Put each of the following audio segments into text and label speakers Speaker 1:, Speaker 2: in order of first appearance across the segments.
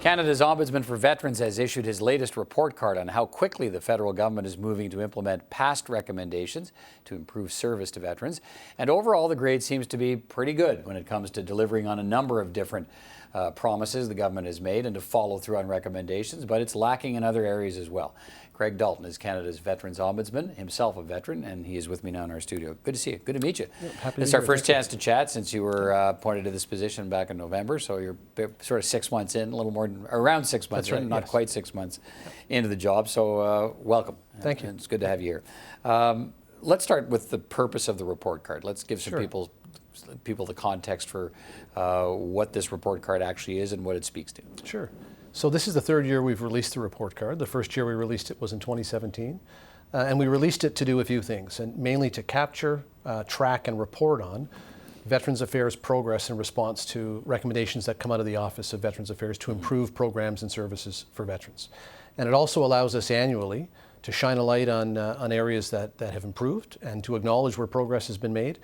Speaker 1: Canada's Ombudsman for Veterans has issued his latest report card on how quickly the federal government is moving to implement past recommendations to improve service to veterans. And overall, the grade seems to be pretty good when it comes to delivering on a number of different promises the government has made and to follow through on recommendations, but it's lacking in other areas as well. Craig Dalton is Canada's Veterans Ombudsman, himself a veteran, and he is with me now in our studio. Good to see you. Good to meet you.
Speaker 2: Yeah, happy
Speaker 1: It's
Speaker 2: to
Speaker 1: our first chance to chat since you were appointed to this position back in November, so you're sort of 6 months in, a little more, around 6 months
Speaker 2: That's right,
Speaker 1: in, not
Speaker 2: yes.
Speaker 1: quite 6 months into the job, so welcome.
Speaker 2: Thank you.
Speaker 1: It's good to have you here. Let's start with the purpose of the report card. Let's give some people the context for what this report card actually is and what it speaks to.
Speaker 2: Sure. So this is the third year we've released the report card. The first year we released it was in 2017. And we released it to do a few things, and mainly to capture, track, and report on Veterans Affairs progress in response to recommendations that come out of the Office of Veterans Affairs to improve programs and services for veterans. And it also allows us annually to shine a light on areas that have improved and to acknowledge where progress has been made.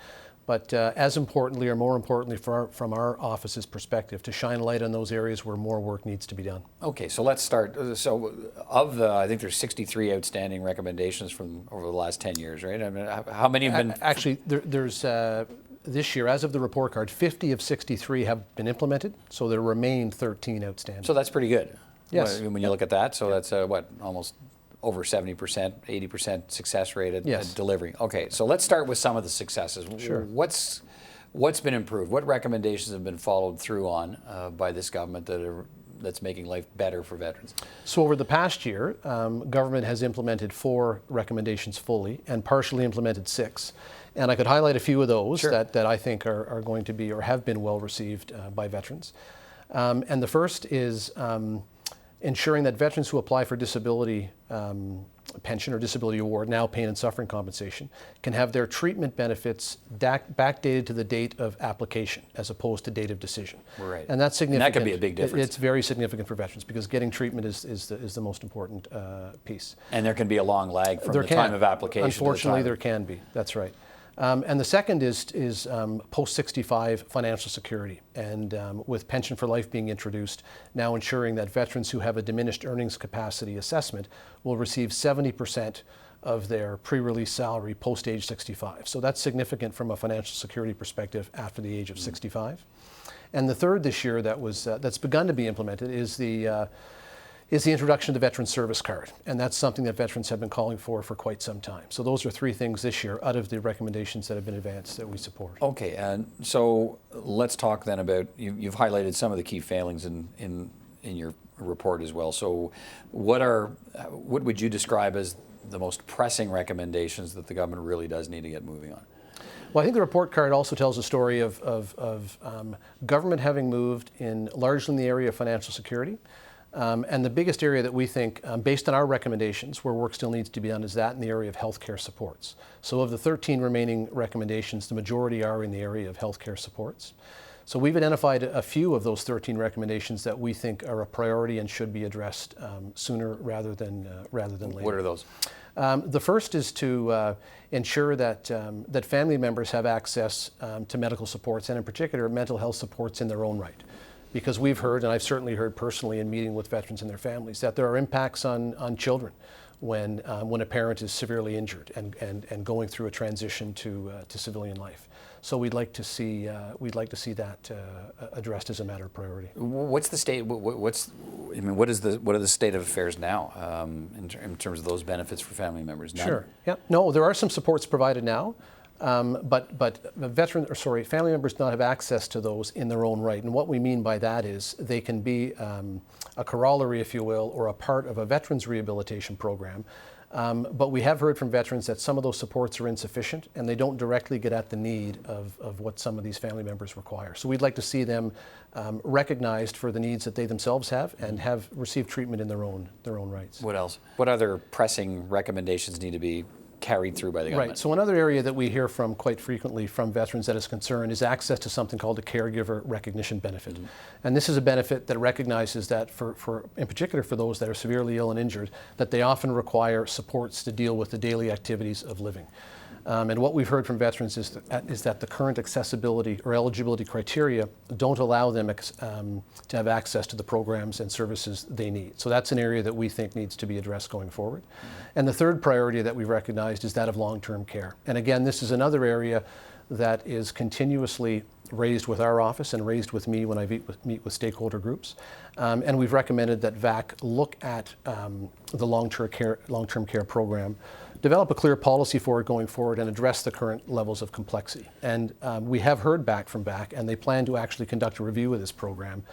Speaker 2: But as importantly, or more importantly from our office's perspective, to shine a light on those areas where more work needs to be done. Okay,
Speaker 1: so let's start. So of the, I think there's 63 outstanding recommendations from over the last 10 years, right? I mean, how many have been?
Speaker 2: Actually, there's this year, as of the report card, 50 of 63 have been implemented, so there remain 13 outstanding.
Speaker 1: So that's pretty good.
Speaker 2: Yes.
Speaker 1: When you look at that, so that's what, almost over 70%, 80% success rate at delivering. Okay, so let's start with some of the successes.
Speaker 2: Sure.
Speaker 1: What's been improved? What recommendations have been followed through on by this government that's making life better for veterans?
Speaker 2: So over the past year, government has implemented 4 recommendations fully and partially implemented 6. And I could highlight a few of those that I think are going to be or have been well received by veterans. And the first is ensuring that veterans who apply for disability pension or disability award, now pain and suffering compensation, can have their treatment benefits backdated to the date of application as opposed to date of decision.
Speaker 1: Right.
Speaker 2: And that's significant.
Speaker 1: And that could be a big difference.
Speaker 2: It's very significant for veterans because getting treatment is the most important piece.
Speaker 1: And there can be a long lag from the time of application.
Speaker 2: Unfortunately, there can be. That's right. And the second is post-65 financial security, and with Pension for Life being introduced, now ensuring that veterans who have a diminished earnings capacity assessment will receive 70% of their pre-release salary post-age 65. So that's significant from a financial security perspective after the age of 65. And the third this year that's begun to be implemented is the introduction of the Veteran Service Card. And that's something that veterans have been calling for quite some time. So those are 3 things this year out of the recommendations that have been advanced that we support. Okay,
Speaker 1: and so let's talk then about, you've highlighted some of the key failings in your report as well. So what would you describe as the most pressing recommendations that the government really does need to get moving on?
Speaker 2: Well, I think the report card also tells a story of government having moved largely in the area of financial security. And the biggest area that we think, based on our recommendations, where work still needs to be done, is that in the area of healthcare supports. So of the 13 remaining recommendations, the majority are in the area of healthcare supports. So we've identified a few of those 13 recommendations that we think are a priority and should be addressed sooner rather than later.
Speaker 1: What are those?
Speaker 2: The first is to ensure that family members have access to medical supports, and in particular mental health supports in their own right. Because we've heard, and I've certainly heard personally in meeting with veterans and their families, that there are impacts on children when a parent is severely injured and going through a transition to civilian life. So we'd like to see that addressed as a matter of priority.
Speaker 1: What's the state? What are the state of affairs now in terms of those benefits for family members? None?
Speaker 2: Sure. Yeah. No, there are some supports provided now. But family members do not have access to those in their own right. And what we mean by that is they can be a corollary, if you will, or a part of a veterans rehabilitation program. But we have heard from veterans that some of those supports are insufficient and they don't directly get at the need of what some of these family members require. So we'd like to see them recognized for the needs that they themselves have and have received treatment in their own rights.
Speaker 1: What else? What other pressing recommendations need to be carried through by the government?
Speaker 2: Right. So another area that we hear from quite frequently from veterans that is concerned is access to something called a caregiver recognition benefit. Mm-hmm. And this is a benefit that recognizes that in particular for those that are severely ill and injured, that they often require supports to deal with the daily activities of living. And what we've heard from veterans is that the current accessibility or eligibility criteria don't allow them to have access to the programs and services they need. So that's an area that we think needs to be addressed going forward. And the third priority that we've recognized is that of long-term care. And again, this is another area that is continuously raised with our office and raised with me when I meet with stakeholder groups. And we've recommended that VAC look at the long-term care program, develop a clear policy for it going forward, and address the current levels of complexity. And we have heard back from VAC, and they plan to actually conduct a review of this program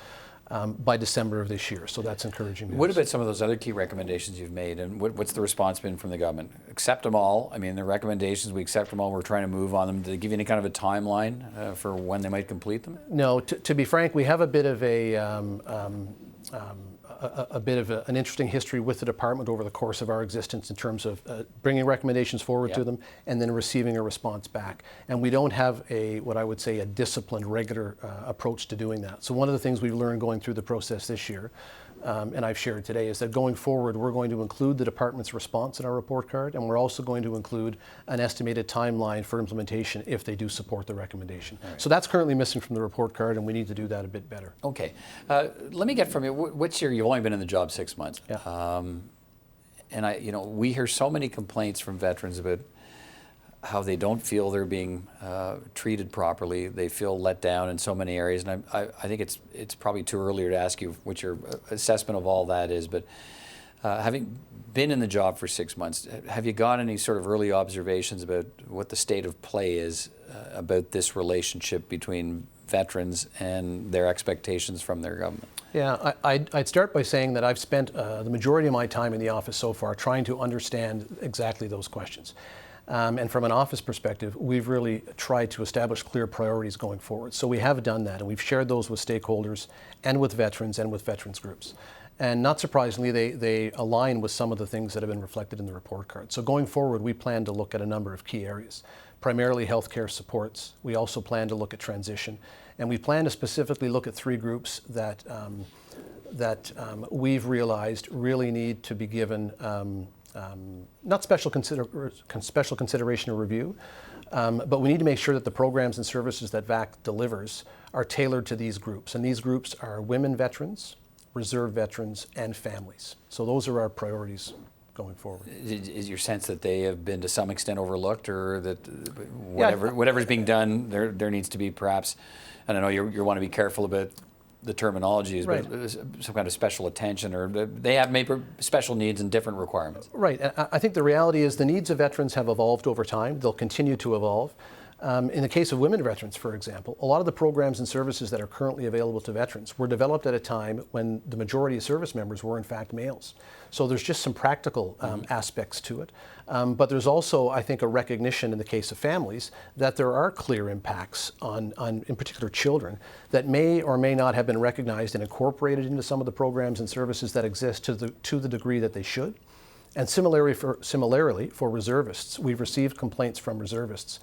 Speaker 2: by December of this year. So that's encouraging news.
Speaker 1: What about some of those other key recommendations you've made, and what's the response been from the government? Accept them all? I mean, the recommendations, we accept them all, we're trying to move on them. Did they give you any kind of a timeline for when they might complete them?
Speaker 2: No, to be frank, we have a bit of an interesting history with the department over the course of our existence in terms of bringing recommendations forward to them and then receiving a response back. And we don't have what I would say, a disciplined, regular approach to doing that. So one of the things we've learned going through the process this year, and I've shared today, is that going forward, we're going to include the department's response in our report card, and we're also going to include an estimated timeline for implementation if they do support the recommendation. Right. So that's currently missing from the report card, and we need to do that a bit better.
Speaker 1: Okay. Let me get from you, you've only been in the job 6 months.
Speaker 2: Yeah.
Speaker 1: And we hear so many complaints from veterans about how they don't feel they're being treated properly. They feel let down in so many areas, and I think it's probably too early to ask you what your assessment of all that is. But having been in the job for 6 months, have you got any sort of early observations about what the state of play is about this relationship between veterans and their expectations from their government?
Speaker 2: Yeah, I'd start by saying that I've spent the majority of my time in the office so far trying to understand exactly those questions. And from an office perspective, we've really tried to establish clear priorities going forward. So we have done that, and we've shared those with stakeholders and with veterans groups. And not surprisingly, they align with some of the things that have been reflected in the report card. So going forward, we plan to look at a number of key areas, primarily healthcare supports. We also plan to look at transition. And we plan to specifically look at 3 groups that we've realized really need to be given not special consideration or review, but we need to make sure that the programs and services that VAC delivers are tailored to these groups. And these groups are women veterans, reserve veterans, and families. So those are our priorities going forward.
Speaker 1: Is your sense that they have been to some extent overlooked, or that whatever's being done, there needs to be perhaps, and I know you want to be careful about the terminology, is
Speaker 2: right,
Speaker 1: but some kind of special attention, or they have maybe special needs and different requirements?
Speaker 2: Right. I think the reality is the needs of veterans have evolved over time. They'll continue to evolve. In the case of women veterans, for example, a lot of the programs and services that are currently available to veterans were developed at a time when the majority of service members were in fact males. So there's just some practical aspects to it. But there's also, I think, a recognition in the case of families that there are clear impacts on in particular children that may or may not have been recognized and incorporated into some of the programs and services that exist to the degree that they should. And similarly for reservists, we've received complaints from reservists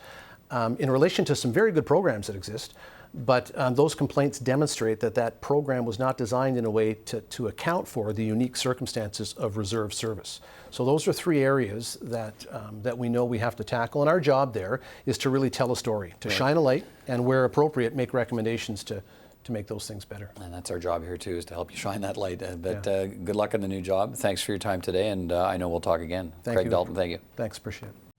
Speaker 2: in relation to some very good programs that exist, but those complaints demonstrate that program was not designed in a way to account for the unique circumstances of reserve service. So those are 3 areas that we know we have to tackle, and our job there is to really tell a story, to shine a light, and where appropriate, make recommendations to make those things better.
Speaker 1: And that's our job here too, is to help you shine that light. Good luck on the new job. Thanks for your time today, and I know we'll talk again. Craig Dalton, thank you.
Speaker 2: Thanks, appreciate it.